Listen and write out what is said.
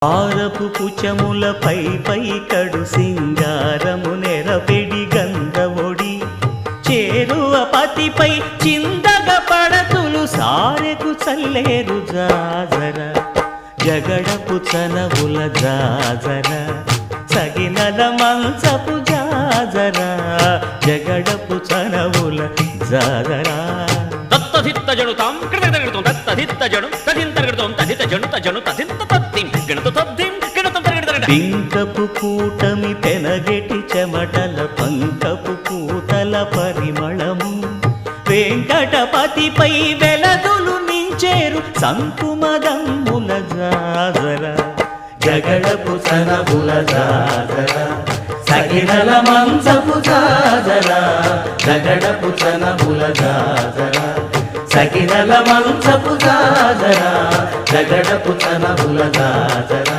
ఆరపు పుచములపై పై కడు సింగారము నెరపెడి గంధవొడి చేరువ పతిపై చిందగ పడతులు సారెకు చల్లేరు జాజర జగడపు చనవుల జాజర సగినల మంచపు జాజర జగడపు చనవుల జాజర దత్తధిత్త జనుతాం కృతగడగడతాం దత్తధిత్త జను తదింతరగడతాం తదిత జను తజను తదింత తత్తిం గణత తద్దిం గణతం తరగడగడ పింకపు కూటమి పెనగెటి చెమటల పంకపు పూతల పరిమళము వెంకటపతిపై వెలదులు మించేరు సంకుమదమ్ముల జాజర జగడపు సనబుల జాజర సగినల మంచపు జాజర జగడపు సనబుల జాజర సగినల మంచపు జాజర జగడపు సనబుల జాజర